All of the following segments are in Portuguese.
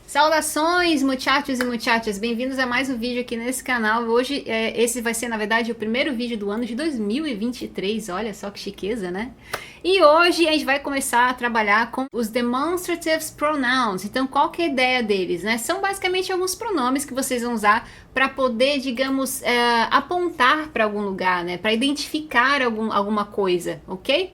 Saudações, muchachos e muchachas, bem-vindos a mais um vídeo aqui nesse canal. Hoje, esse vai ser, na verdade, o primeiro vídeo do ano de 2023, olha só que chiqueza, né? E hoje a gente vai começar a trabalhar com os demonstrative pronouns. Então, qual que é a ideia deles, né? São basicamente alguns pronomes que vocês vão usar para poder, digamos, apontar para algum lugar, né? Para identificar alguma coisa, ok?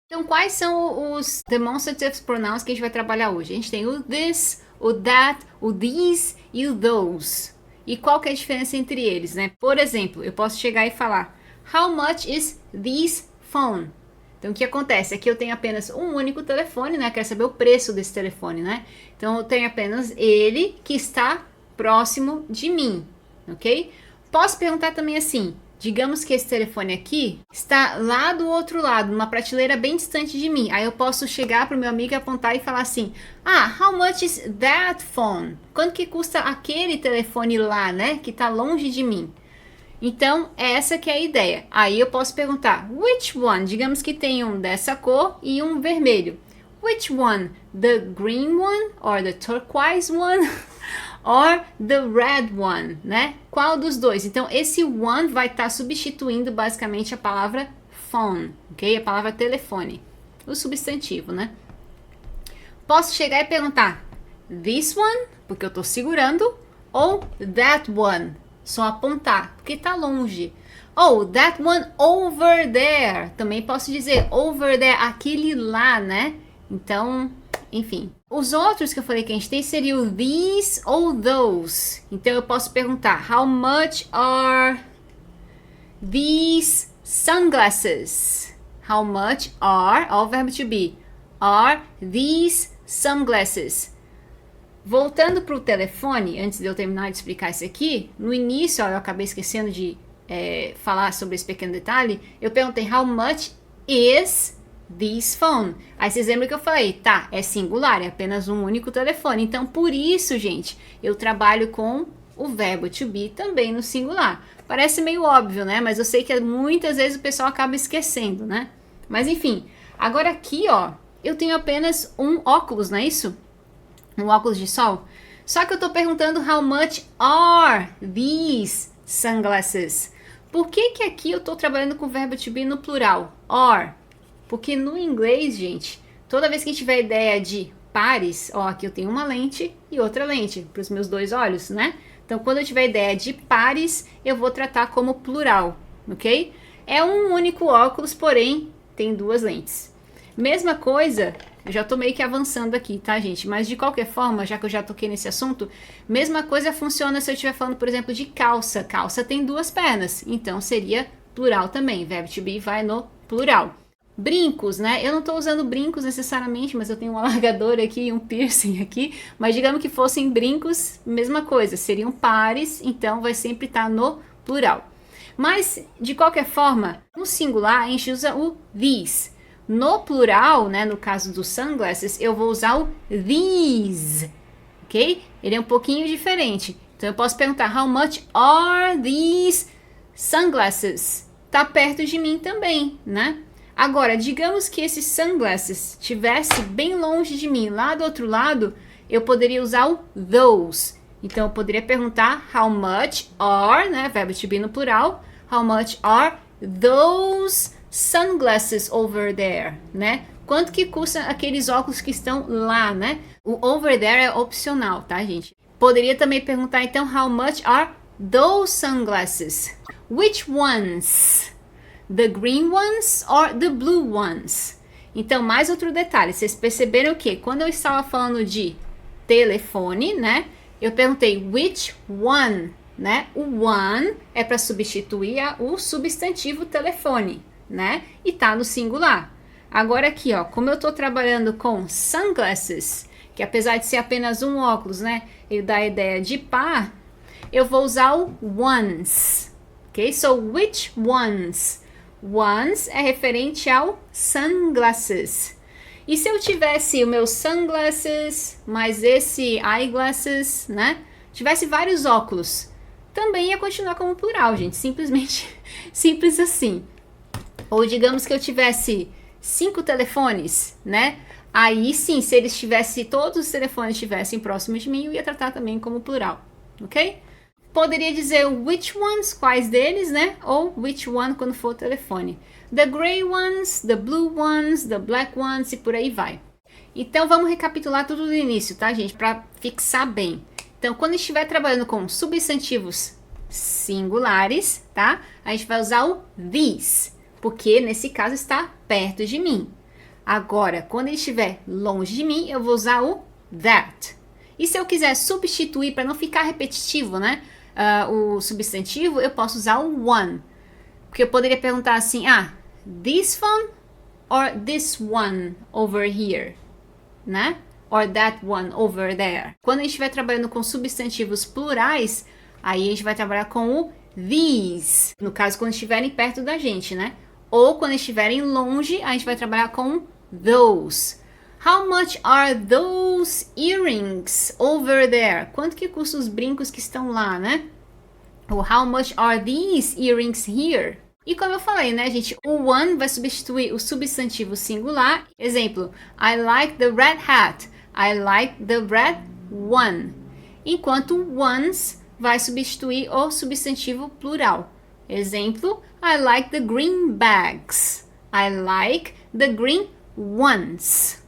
Então, quais são os demonstrative pronouns que a gente vai trabalhar hoje? A gente tem o this, o that, o these e o those. E qual que é a diferença entre eles, né? Por exemplo, eu posso chegar e falar How much is this phone? Então, o que acontece? Aqui eu tenho apenas um único telefone, né? Quero saber o preço desse telefone, né? Então, eu tenho apenas ele que está próximo de mim, ok? Posso perguntar também assim, digamos que esse telefone aqui está lá do outro lado, numa prateleira bem distante de mim. Aí eu posso chegar para o meu amigo e apontar e falar assim, how much is that phone? Quanto que custa aquele telefone lá, né? Que está longe de mim. Então, essa que é a ideia. Aí eu posso perguntar, which one? Digamos que tem um dessa cor e um vermelho. Which one? The green one or the turquoise one? Or the red one, né? Qual dos dois? Então, esse one vai estar substituindo basicamente a palavra phone, ok? A palavra telefone, o substantivo, né? Posso chegar e perguntar this one, porque eu estou segurando, ou that one, só apontar, porque está longe. Ou that one over there, também posso dizer over there, aquele lá, né? Então, enfim. Os outros que eu falei que a gente tem seria o these ou those. Então eu posso perguntar how much are these sunglasses? How much are, ó o verbo to be, are these sunglasses? Voltando para o telefone, antes de eu terminar de explicar isso aqui, no início, ó, eu acabei esquecendo de falar sobre esse pequeno detalhe, eu perguntei how much is this phone. Aí vocês lembram que eu falei, tá, é singular, é apenas um único telefone. Então, por isso, gente, eu trabalho com o verbo to be também no singular. Parece meio óbvio, né? Mas eu sei que muitas vezes o pessoal acaba esquecendo, né? Mas enfim, agora aqui, ó, eu tenho apenas um óculos, não é isso? Um óculos de sol. Só que eu tô perguntando how much are these sunglasses? Por que que aqui eu tô trabalhando com o verbo to be no plural? Are. Porque no inglês, gente, toda vez que tiver ideia de pares, ó, aqui eu tenho uma lente e outra lente para os meus dois olhos, né? Então, quando eu tiver ideia de pares, eu vou tratar como plural, ok? É um único óculos, porém, tem duas lentes. Mesma coisa, eu já tô meio que avançando aqui, tá, gente? Mas de qualquer forma, já que eu já toquei nesse assunto, mesma coisa funciona se eu estiver falando, por exemplo, de calça. Calça tem duas pernas, então seria plural também. Verbo to be vai no plural. Brincos, né? Eu não estou usando brincos necessariamente, mas eu tenho um alargador aqui e um piercing aqui. Mas digamos que fossem brincos, mesma coisa, seriam pares, então vai sempre estar no plural. Mas, de qualquer forma, no singular a gente usa o these. No plural, né, no caso dos sunglasses, eu vou usar o these, ok? Ele é um pouquinho diferente. Então eu posso perguntar, how much are these sunglasses? Tá perto de mim também, né? Agora, digamos que esses sunglasses estivesse bem longe de mim, lá do outro lado, eu poderia usar o those. Então, eu poderia perguntar how much are, né, verbo to be no plural, how much are those sunglasses over there, né? Quanto que custa aqueles óculos que estão lá, né? O over there é opcional, tá, gente? Poderia também perguntar, então, how much are those sunglasses? Which ones? The green ones or the blue ones? Então, mais outro detalhe, vocês perceberam que quando eu estava falando de telefone, né, eu perguntei which one, né? O one é para substituir o substantivo telefone, né? E tá no singular. Agora aqui, ó, como eu tô trabalhando com sunglasses, que apesar de ser apenas um óculos, né, ele dá a ideia de par, eu vou usar o ones, ok? So, which ones? Ones é referente ao sunglasses. E se eu tivesse o meu sunglasses, mais esse eyeglasses, né? Tivesse vários óculos, também ia continuar como plural, gente. Simplesmente simples assim. Ou digamos que eu tivesse 5 telefones, né? Aí sim, se todos os telefones estivessem próximos de mim, eu ia tratar também como plural, ok? Poderia dizer which ones, quais deles, né? Ou which one quando for o telefone. The gray ones, the blue ones, the black ones e por aí vai. Então vamos recapitular tudo do início, tá, gente? Para fixar bem. Então, quando estiver trabalhando com substantivos singulares, tá? A gente vai usar o these, porque nesse caso está perto de mim. Agora, quando ele estiver longe de mim, eu vou usar o that. E se eu quiser substituir, para não ficar repetitivo, né? O substantivo, eu posso usar o one. Porque eu poderia perguntar assim, this phone or this one over here, né? Or that one over there. Quando a gente estiver trabalhando com substantivos plurais, aí a gente vai trabalhar com o these. No caso, quando estiverem perto da gente, né? Ou quando estiverem longe, a gente vai trabalhar com those. How much are those earrings over there? Quanto que custam os brincos que estão lá, né? Ou how much are these earrings here? E como eu falei, né, gente, o one vai substituir o substantivo singular. Exemplo, I like the red hat. I like the red one. Enquanto o ones vai substituir o substantivo plural. Exemplo, I like the green bags. I like the green ones.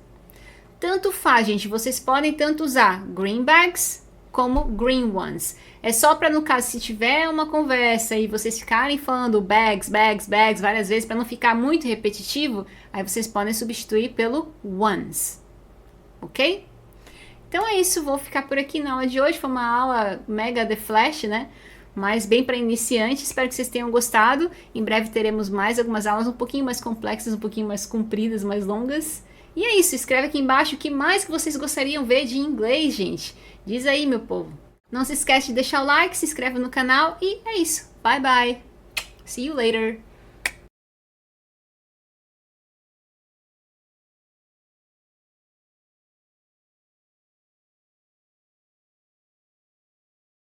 Tanto faz, gente. Vocês podem tanto usar green bags como green ones. É só para, no caso, se tiver uma conversa e vocês ficarem falando bags, bags, bags várias vezes, para não ficar muito repetitivo, aí vocês podem substituir pelo ones. Ok? Então é isso. Vou ficar por aqui na aula de hoje. Foi uma aula mega de flash, né? Mas bem para iniciante. Espero que vocês tenham gostado. Em breve teremos mais algumas aulas um pouquinho mais complexas, um pouquinho mais compridas, mais longas. E é isso, escreve aqui embaixo o que mais que vocês gostariam de ver de inglês, gente. Diz aí, meu povo. Não se esquece de deixar o like, se inscreve no canal e é isso. Bye, bye. See you later.